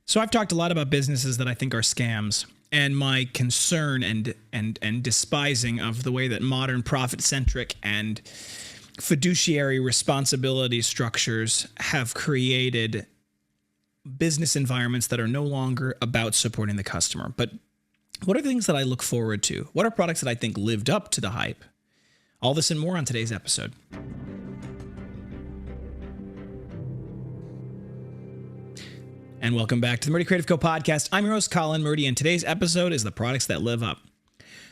So I've talked a lot about businesses that I think are scams, and my concern and despising of the way that modern profit-centric and fiduciary responsibility structures have created business environments that are no longer about supporting the customer. But what are things that I look forward to? What are products that I think lived up to the hype? All this and more on today's episode. And welcome back to the Murdy Creative Co podcast. I'm your host, Colin Murdy, and today's episode is the products that live up.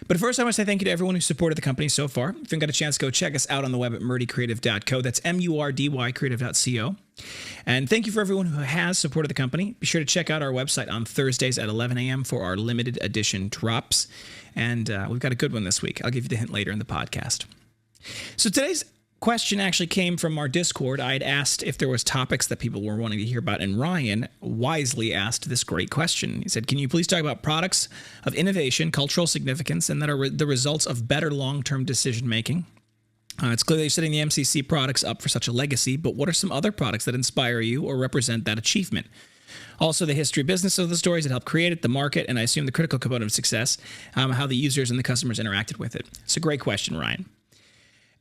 But first, I want to say thank you to everyone who supported the company so far. If you haven't got a chance, go check us out on the web at murdycreative.co. That's M-U-R-D-Y creative.co. And thank you for everyone who has supported the company. Be sure to check out our website on Thursdays at 11 a.m. for our limited edition drops. And we've got a good one this week. I'll give you the hint later in the podcast. So today's question actually came from our Discord. I had asked if there was topics that people were wanting to hear about, and Ryan wisely asked this great question. He said, can you please talk about products of innovation, cultural significance, and that are the results of better long-term decision-making? It's clear that you're setting the MCC products up for such a legacy, but what are some other products that inspire you or represent that achievement? Also, the history business of the stories that help create it, the market, and I assume the critical component of success, how the users and the customers interacted with it. It's a great question, Ryan.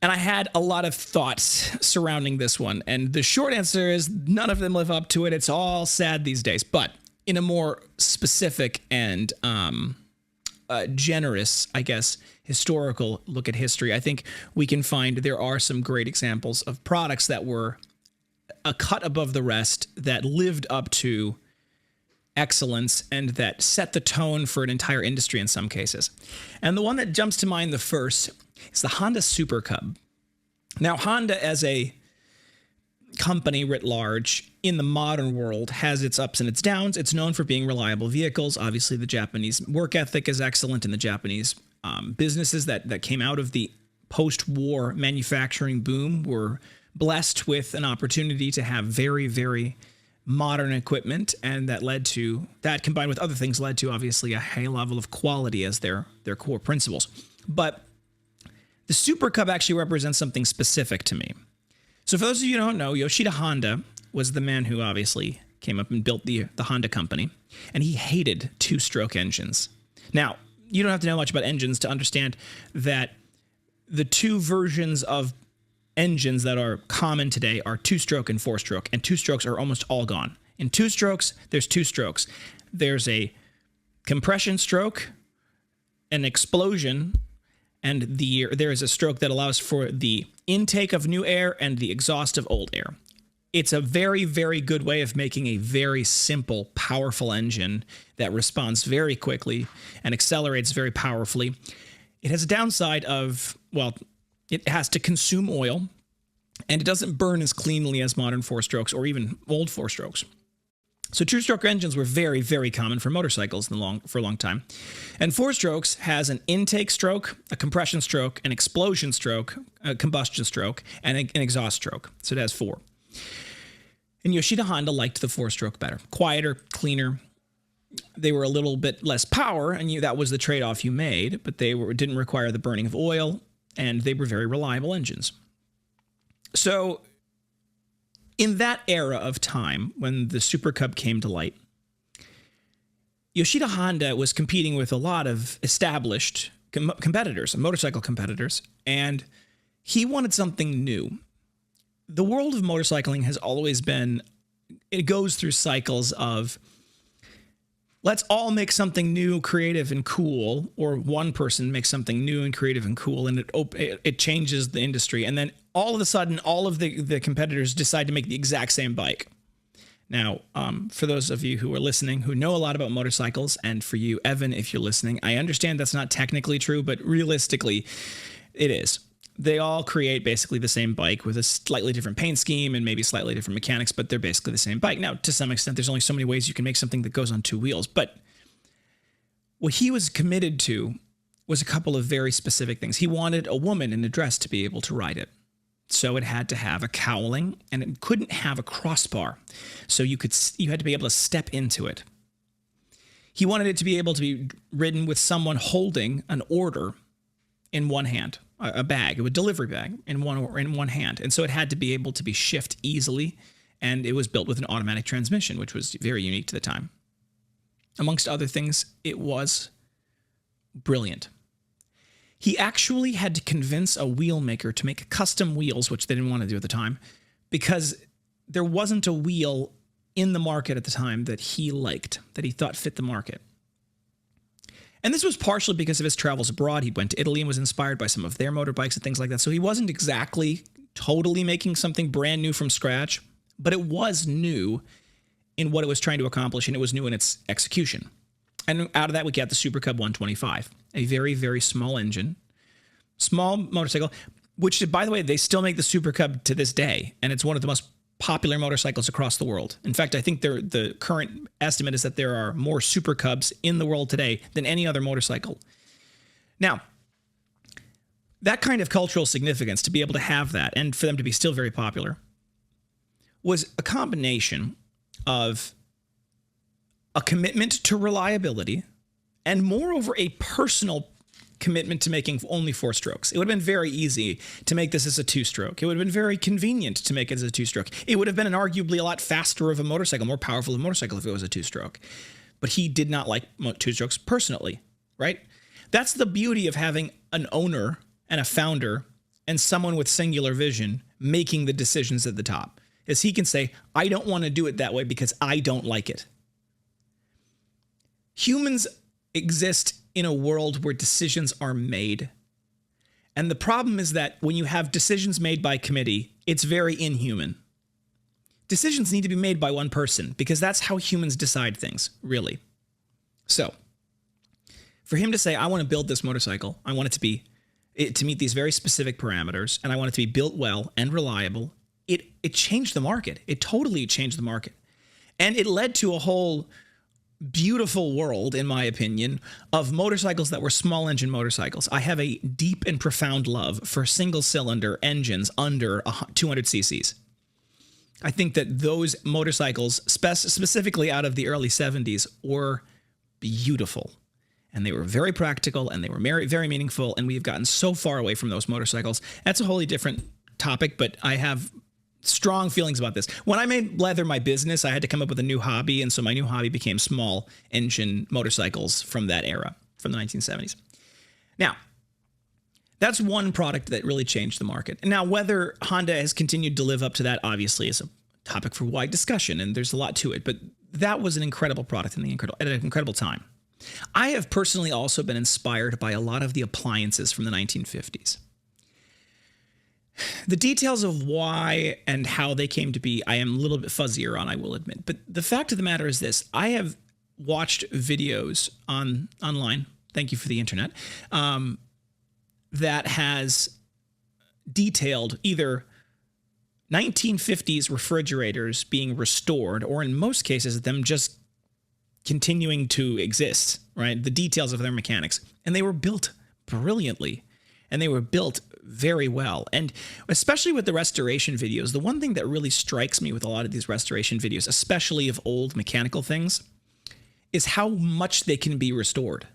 And I had a lot of thoughts surrounding this one. And the short answer is none of them live up to it. It's all sad these days. But in a more specific and generous, I guess, historical look at history, I think we can find there are some great examples of products that were a cut above the rest, that lived up to excellence, and that set the tone for an entire industry in some cases. And the one that jumps to mind the first is the Honda Super Cub. Now, Honda as a company writ large in the modern world has its ups and its downs. It's known for being reliable vehicles. Obviously, the Japanese work ethic is excellent, and the Japanese businesses that came out of the post-war manufacturing boom were blessed with an opportunity to have very, very modern equipment, and that combined with other things led to obviously a high level of quality as their core principles. But the Super Cub actually represents something specific to me. So for those of you who don't know, Yoshida Honda was the man who obviously came up and built the Honda company, and he hated two-stroke engines. Now, you don't have to know much about engines to understand that the two versions of engines that are common today are two-stroke and four-stroke, and two-strokes are almost all gone. In two strokes, there's two strokes. There's a compression stroke, an explosion, and there is a stroke that allows for the intake of new air and the exhaust of old air. It's a very, very good way of making a very simple, powerful engine that responds very quickly and accelerates very powerfully. It has a downside of, well, it has to consume oil, and it doesn't burn as cleanly as modern four-strokes or even old four-strokes. So two-stroke engines were very, very common for motorcycles for a long time. And four-strokes has an intake stroke, a compression stroke, an explosion stroke, a combustion stroke, and an exhaust stroke. So it has four. And Yoshida Honda liked the four-stroke better. Quieter, cleaner. They were a little bit less power, and that was the trade-off you made, but they didn't require the burning of oil, and they were very reliable engines. So in that era of time, when the Super Cub came to light, Yoshida Honda was competing with a lot of established competitors, motorcycle competitors, and he wanted something new. The world of motorcycling has always been, it goes through cycles of, let's all make something new, creative, and cool, or one person makes something new and creative and cool, and it changes the industry. And then all of a sudden, all of the competitors decide to make the exact same bike. Now, for those of you who are listening, who know a lot about motorcycles, and for you, Evan, if you're listening, I understand that's not technically true, but realistically, it is. They all create basically the same bike with a slightly different paint scheme and maybe slightly different mechanics, but they're basically the same bike. Now, to some extent, there's only so many ways you can make something that goes on two wheels, but what he was committed to was a couple of very specific things. He wanted a woman in a dress to be able to ride it. So it had to have a cowling, and it couldn't have a crossbar. So you had to be able to step into it. He wanted it to be able to be ridden with someone holding an order in one hand, a bag, a delivery bag in one hand. And so it had to be able to be shift easily, and it was built with an automatic transmission, which was very unique to the time. Amongst other things, it was brilliant. He actually had to convince a wheel maker to make custom wheels, which they didn't want to do at the time, because there wasn't a wheel in the market at the time that he liked, that he thought fit the market. And this was partially because of his travels abroad. He went to Italy and was inspired by some of their motorbikes and things like that. So he wasn't exactly totally making something brand new from scratch, but it was new in what it was trying to accomplish, and it was new in its execution. And out of that, we got the Super Cub 125, a very, very small engine, small motorcycle, which, by the way, they still make the Super Cub to this day, and it's one of the most popular motorcycles across the world. In fact, I think the current estimate is that there are more Super Cubs in the world today than any other motorcycle. Now, that kind of cultural significance, to be able to have that and for them to be still very popular, was a combination of a commitment to reliability and, moreover, a personal commitment to making only 4 strokes. It would have been very easy to make this as a 2-stroke. It would have been very convenient to make it as a 2-stroke. It would have been an arguably a lot faster of a motorcycle, more powerful of a motorcycle if it was a 2-stroke. But he did not like 2-strokes personally, right? That's the beauty of having an owner and a founder and someone with singular vision making the decisions at the top, is he can say, I don't want to do it that way because I don't like it. Humans exist in a world where decisions are made. And the problem is that when you have decisions made by committee, it's very inhuman. Decisions need to be made by one person because that's how humans decide things, really. So, for him to say, I want to build this motorcycle, I want it to meet these very specific parameters, and I want it to be built well and reliable, it changed the market. It totally changed the market. And it led to a whole beautiful world, in my opinion, of motorcycles that were small engine motorcycles. I have a deep and profound love for single cylinder engines under 200 cc's. I think that those motorcycles, specifically out of the early 70s, were beautiful. And they were very practical, and they were very, very meaningful, and we've gotten so far away from those motorcycles. That's a wholly different topic, but I have strong feelings about this. When I made leather my business, I had to come up with a new hobby, and so my new hobby became small engine motorcycles from that era, from the 1970s. Now, that's one product that really changed the market. Now, whether Honda has continued to live up to that, obviously, is a topic for wide discussion, and there's a lot to it, but that was an incredible product at an incredible time. I have personally also been inspired by a lot of the appliances from the 1950s. The details of why and how they came to be, I am a little bit fuzzier on, I will admit. But the fact of the matter is this. I have watched videos online, thank you for the internet, that has detailed either 1950s refrigerators being restored, or in most cases, them just continuing to exist, right? The details of their mechanics. And they were built brilliantly, and they were built very well. And especially with the restoration videos, the one thing that really strikes me with a lot of these restoration videos, especially of old mechanical things, is how much they can be restored.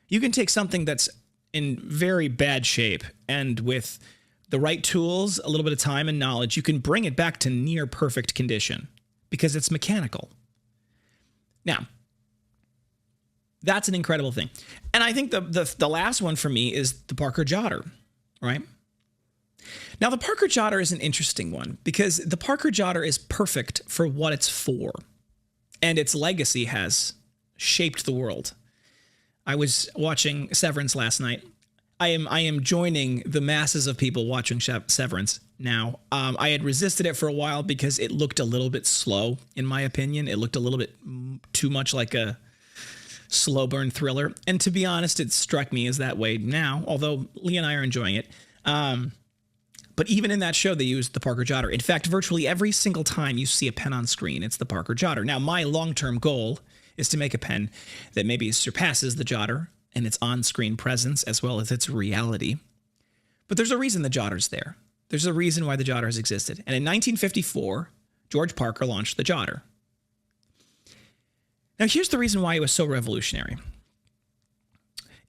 You can take something that's in very bad shape, and with the right tools, a little bit of time and knowledge, you can bring it back to near perfect condition because it's mechanical. Now, that's an incredible thing. And I think the last one for me is the Parker Jotter, right? Now, the Parker Jotter is an interesting one because the Parker Jotter is perfect for what it's for, and its legacy has shaped the world. I was watching Severance last night. I am joining the masses of people watching Severance now. I had resisted it for a while because it looked a little bit slow, in my opinion. It looked a little bit too much like a slow burn thriller. And to be honest, it struck me as that way now, although Lee and I are enjoying it. But even in that show, they used the Parker Jotter. In fact, virtually every single time you see a pen on screen, it's the Parker Jotter. Now, my long-term goal is to make a pen that maybe surpasses the Jotter and its on-screen presence as well as its reality. But there's a reason the Jotter's there. There's a reason why the Jotter has existed. And in 1954, George Parker launched the Jotter. Now, here's the reason why it was so revolutionary.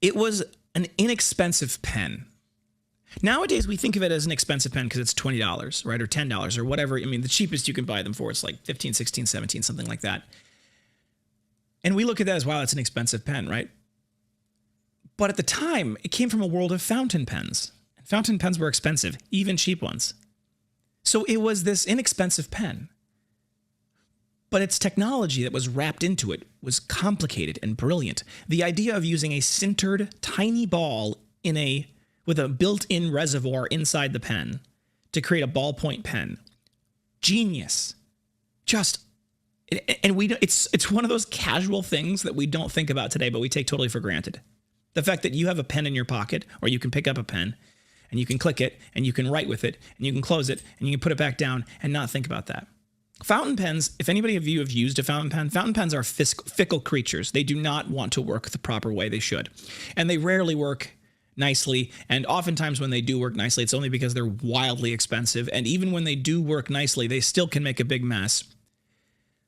It was an inexpensive pen. Nowadays, we think of it as an expensive pen because it's $20, right, or $10 or whatever. I mean, the cheapest you can buy them for is like $15, $16, $17, something like that. And we look at that as, wow, that's an expensive pen, right? But at the time, it came from a world of fountain pens. Fountain pens were expensive, even cheap ones. So it was this inexpensive pen. But its technology that was wrapped into it was complicated and brilliant. The idea of using a sintered tiny ball with a built-in reservoir inside the pen to create a ballpoint pen. Genius. It's one of those casual things that we don't think about today, but we take totally for granted. The fact that you have a pen in your pocket, or you can pick up a pen and you can click it and you can write with it and you can close it and you can put it back down and not think about that. Fountain pens, if anybody of you have used a fountain pens are fickle creatures. They do not want to work the proper way they should. And they rarely work nicely. And oftentimes when they do work nicely, it's only because they're wildly expensive. And even when they do work nicely, they still can make a big mess.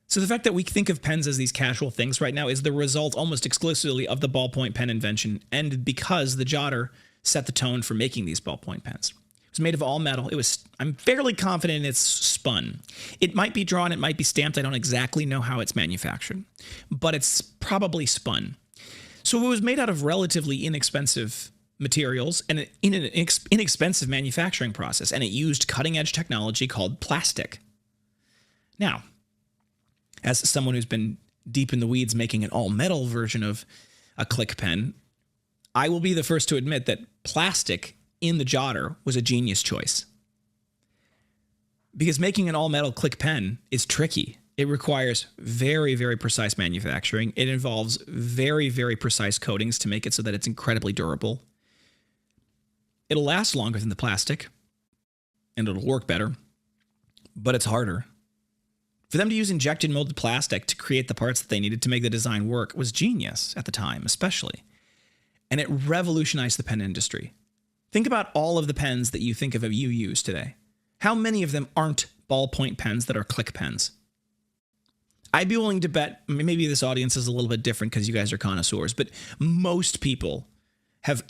So the fact that we think of pens as these casual things right now is the result almost exclusively of the ballpoint pen invention, and because the Jotter set the tone for making these ballpoint pens. It was made of all metal. I'm fairly confident it's spun. It might be drawn, it might be stamped. I don't exactly know how it's manufactured, but it's probably spun. So it was made out of relatively inexpensive materials and in an inexpensive manufacturing process, and it used cutting-edge technology called plastic. Now, as someone who's been deep in the weeds making an all-metal version of a click pen, I will be the first to admit that plastic in the Jotter was a genius choice. Because making an all-metal click pen is tricky. It requires very, very precise manufacturing. It involves very, very precise coatings to make it so that it's incredibly durable. It'll last longer than the plastic, and it'll work better, but it's harder. For them to use injected molded plastic to create the parts that they needed to make the design work was genius at the time, especially. And it revolutionized the pen industry. Think about all of the pens that you think of you use today. How many of them aren't ballpoint pens that are click pens? I'd be willing to bet, maybe this audience is a little bit different because you guys are connoisseurs, but most people have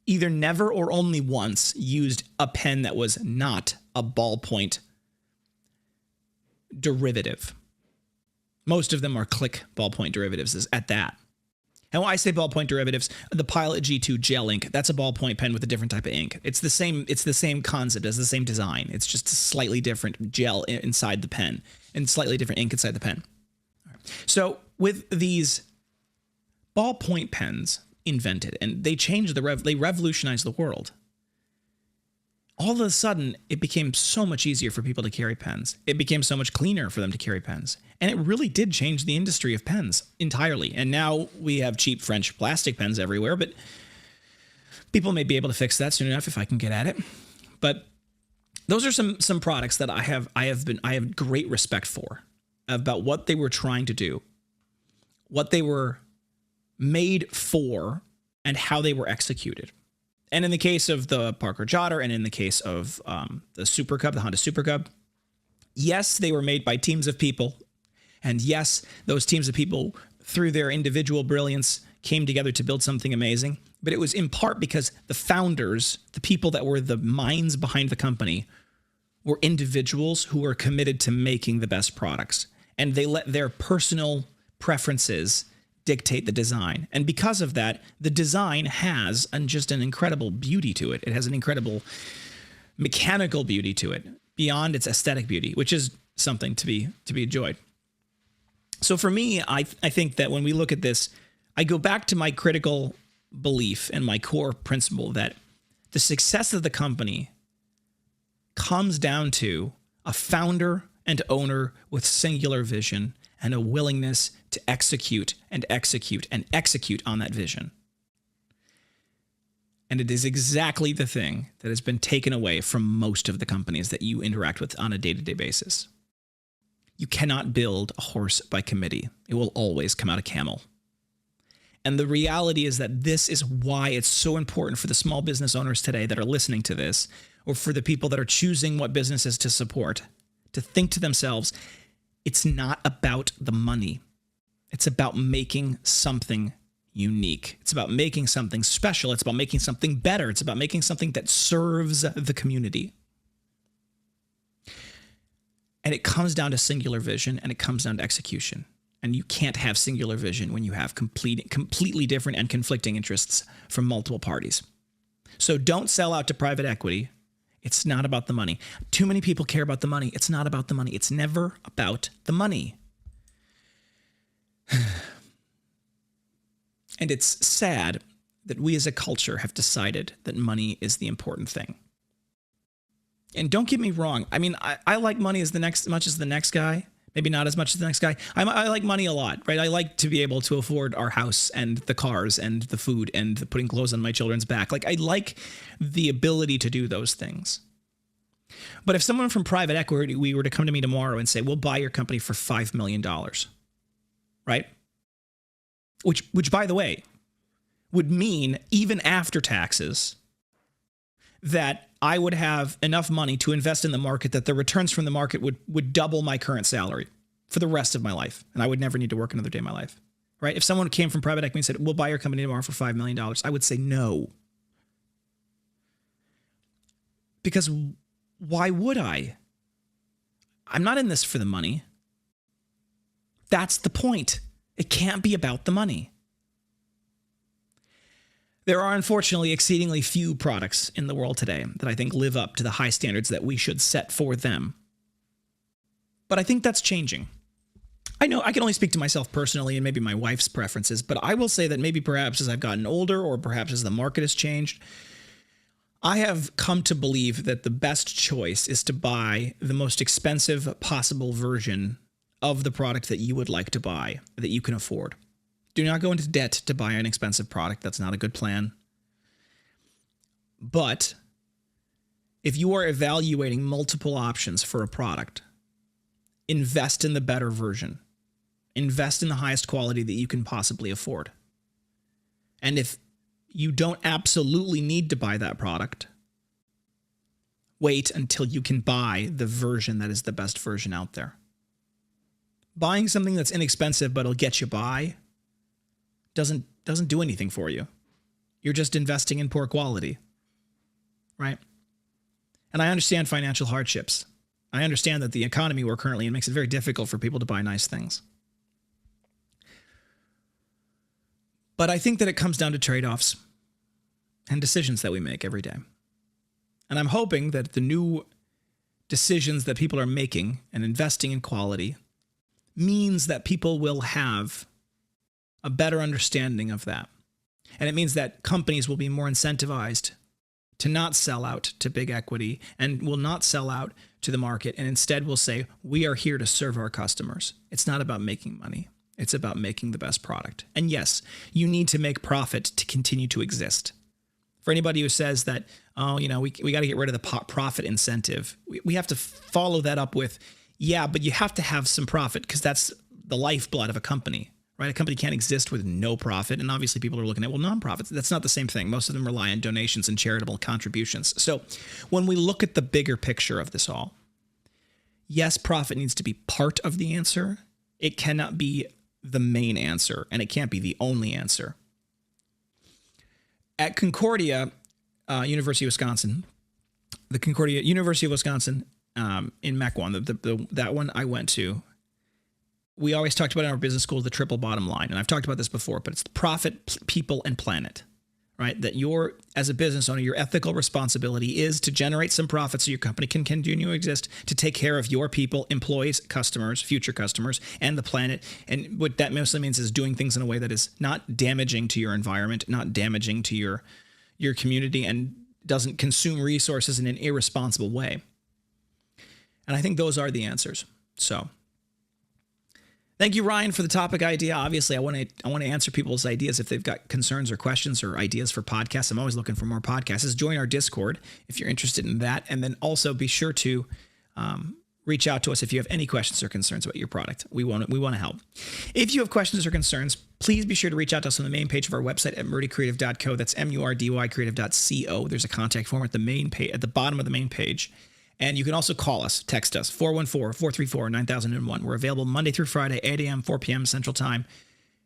either never or only once used a pen that was not a ballpoint derivative. Most of them are click ballpoint derivatives at that. And when I say ballpoint derivatives, the Pilot G2 gel ink, that's a ballpoint pen with a different type of ink. It's the same concept, it's the same design. It's just a slightly different gel inside the pen and slightly different ink inside the pen. So with these ballpoint pens invented, and they changed they revolutionized the world. All of a sudden, it became so much easier for people to carry pens. It became so much cleaner for them to carry pens. And it really did change the industry of pens entirely. And now we have cheap French plastic pens everywhere, but people may be able to fix that soon enough if I can get at it. But those are some products that I have great respect for, about what they were trying to do, what they were made for, and how they were executed. And in the case of the Parker Jotter, and in the case of the Super Cub, the Honda Super Cub, yes, they were made by teams of people. And yes, those teams of people, through their individual brilliance, came together to build something amazing. But it was in part because the founders, the people that were the minds behind the company, were individuals who were committed to making the best products. And they let their personal preferences dictate the design. And because of that, the design has just an incredible beauty to it. It has an incredible mechanical beauty to it, beyond its aesthetic beauty, which is something to be enjoyed. So for me, I think that when we look at this, I go back to my critical belief and my core principle that the success of the company comes down to a founder and owner with singular vision and a willingness to execute and execute and execute on that vision. And it is exactly the thing that has been taken away from most of the companies that you interact with on a day-to-day basis. You cannot build a horse by committee. It will always come out a camel. And the reality is that this is why it's so important for the small business owners today that are listening to this, or for the people that are choosing what businesses to support, to think to themselves, it's not about the money. It's about making something unique. It's about making something special. It's about making something better. It's about making something that serves the community. And it comes down to singular vision, and it comes down to execution. And you can't have singular vision when you have completely different and conflicting interests from multiple parties. So don't sell out to private equity. It's not about the money. Too many people care about the money. It's not about the money. It's never about the money. And it's sad that we as a culture have decided that money is the important thing. And don't get me wrong. I mean, I like money as much as the next guy. Maybe not as much as the next guy. I like money a lot, right? I like to be able to afford our house and the cars and the food and the putting clothes on my children's back. Like, I like the ability to do those things. But if someone from private equity were to come to me tomorrow and say, we'll buy your company for $5 million, right? Which, by the way, would mean even after taxes that I would have enough money to invest in the market that the returns from the market would double my current salary for the rest of my life. And I would never need to work another day in my life, right? If someone came from private equity and said, we'll buy your company tomorrow for $5 million, I would say no. Because why would I? I'm not in this for the money. That's the point. It can't be about the money. There are unfortunately exceedingly few products in the world today that I think live up to the high standards that we should set for them. But I think that's changing. I know I can only speak to myself personally and maybe my wife's preferences, but I will say that maybe perhaps as I've gotten older or perhaps as the market has changed, I have come to believe that the best choice is to buy the most expensive possible version of the product that you would like to buy, that you can afford. Do not go into debt to buy an expensive product. That's not a good plan. But if you are evaluating multiple options for a product, invest in the better version. Invest in the highest quality that you can possibly afford. And if you don't absolutely need to buy that product, wait until you can buy the version that is the best version out there. Buying something that's inexpensive but it'll get you by doesn't do anything for you. You're just investing in poor quality, right? And I understand financial hardships. I understand that the economy we're currently in makes it very difficult for people to buy nice things. But I think that it comes down to trade-offs and decisions that we make every day. And I'm hoping that the new decisions that people are making and investing in quality means that people will have a better understanding of that. And it means that companies will be more incentivized to not sell out to big equity and will not sell out to the market and instead will say, we are here to serve our customers. It's not about making money. It's about making the best product. And yes, you need to make profit to continue to exist. For anybody who says that, oh, you know, we got to get rid of the profit incentive, we have to follow that up with, yeah, but you have to have some profit because that's the lifeblood of a company. Right? A company can't exist with no profit. And obviously people are looking at, well, nonprofits, that's not the same thing. Most of them rely on donations and charitable contributions. So when we look at the bigger picture of this all, yes, profit needs to be part of the answer. It cannot be the main answer, and it can't be the only answer. At Concordia, University of Wisconsin, the Concordia University of Wisconsin in Mequon, that one I went to, we always talked about in our business school the triple bottom line. And I've talked about this before, but it's profit, people, and planet, right? That you're, as a business owner, your ethical responsibility is to generate some profit so your company can continue to exist, to take care of your people, employees, customers, future customers, and the planet. And what that mostly means is doing things in a way that is not damaging to your environment, not damaging to your community, and doesn't consume resources in an irresponsible way. And I think those are the answers. So thank you, Ryan, for the topic idea. Obviously, I want to answer people's ideas if they've got concerns or questions or ideas for podcasts. I'm always looking for more podcasts. Join our Discord if you're interested in that. And then also be sure to reach out to us if you have any questions or concerns about your product. We want to help. If you have questions or concerns, please be sure to reach out to us on the main page of our website at murdycreative.co. That's MURDY creative.co. There's a contact form at the main page, at the bottom of the main page. And you can also call us, text us, 414-434-9001. We're available Monday through Friday, 8 a.m., 4 p.m. Central Time.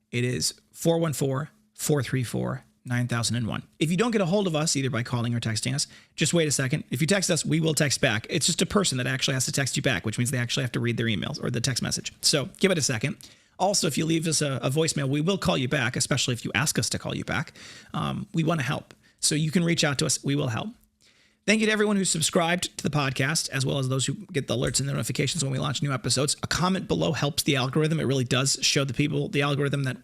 It is 414-434-9001. If you don't get a hold of us, either by calling or texting us, just wait a second. If you text us, we will text back. It's just a person that actually has to text you back, which means they actually have to read their emails or the text message. So give it a second. Also, if you leave us a voicemail, we will call you back, especially if you ask us to call you back. We want to help. So you can reach out to us. We will help. Thank you to everyone who's subscribed to the podcast, as well as those who get the alerts and notifications when we launch new episodes. A comment below helps the algorithm. It really does show the people, the algorithm, that,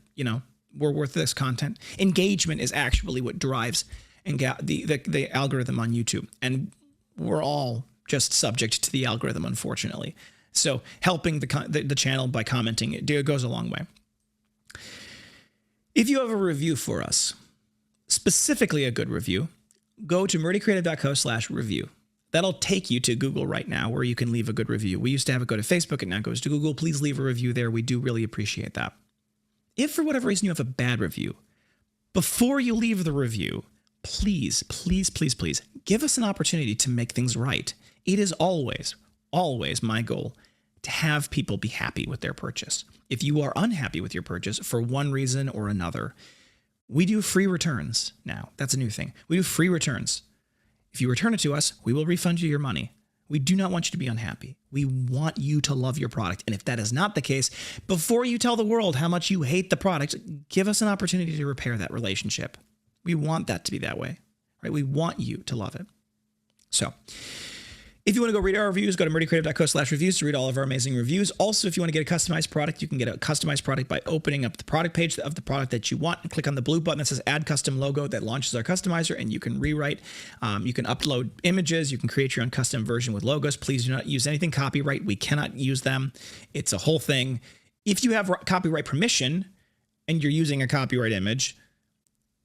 we're worth this content. Engagement is actually what drives the algorithm on YouTube. And we're all just subject to the algorithm, unfortunately. So helping the channel by commenting, it goes a long way. If you have a review for us, specifically a good review, go to murdycreative.co/review. That'll take you to Google right now, where you can leave a good review. We used to have it go to Facebook, and now it goes to Google. Please leave a review there. We do really appreciate that. If for whatever reason you have a bad review, before you leave the review, please, please, please, please give us an opportunity to make things right. It is always my goal to have people be happy with their purchase. If you are unhappy with your purchase for one reason or another, we do free returns now. That's a new thing. We do free returns. If you return it to us, we will refund you your money. We do not want you to be unhappy. We want you to love your product. And if that is not the case, before you tell the world how much you hate the product, give us an opportunity to repair that relationship. We want that to be that way, right? We want you to love it. So if you want to go read our reviews, go to murdycreative.co/reviews to read all of our amazing reviews. Also, if you want to get a customized product, you can get a customized product by opening up the product page of the product that you want and click on the blue button that says Add Custom Logo. That launches our customizer, and you can rewrite. You can upload images. You can create your own custom version with logos. Please do not use anything copyright. We cannot use them. It's a whole thing. If you have copyright permission and you're using a copyright image,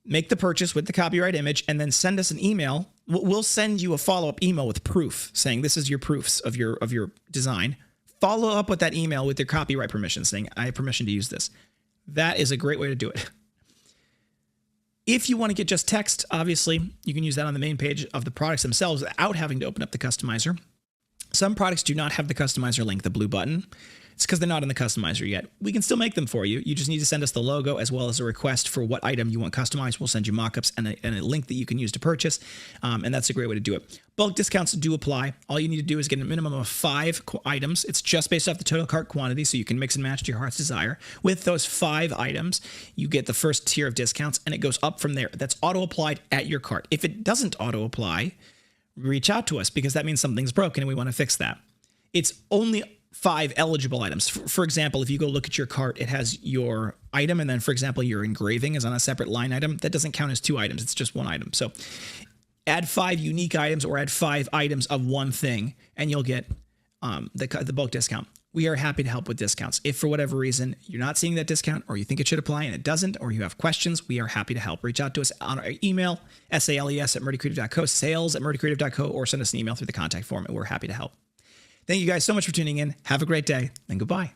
make the purchase with the copyright image and then send us an email. We'll send you a follow-up email with proof saying this is your proofs of your design. Follow up with that email with your copyright permission saying I have permission to use this. That is a great way to do it. If you want to get just text, obviously, you can use that on the main page of the products themselves without having to open up the customizer. Some products do not have the customizer link, the blue button. It's because they're not in the customizer yet. We can still make them for you. You just need to send us the logo as well as a request for what item you want customized. We'll send you mockups and a link that you can use to purchase. And that's a great way to do it. Bulk discounts do apply. All you need to do is get a minimum of 5 items. It's just based off the total cart quantity, so you can mix and match to your heart's desire. With those 5 items, you get the first tier of discounts, and it goes up from there. That's auto-applied at your cart. If it doesn't auto-apply, reach out to us because that means something's broken and we want to fix that. It's only 5 eligible items. For example, if you go look at your cart, it has your item, and then, for example, your engraving is on a separate line item. That doesn't count as 2 items. It's just 1 item. So add 5 unique items or add 5 items of one thing, and you'll get the bulk discount. We are happy to help with discounts. If for whatever reason you're not seeing that discount, or you think it should apply and it doesn't, or you have questions, we are happy to help. Reach out to us on our email, sales@murdycreative.co, sales@murdycreative.co, or send us an email through the contact form, and we're happy to help. Thank you guys so much for tuning in. Have a great day, and goodbye.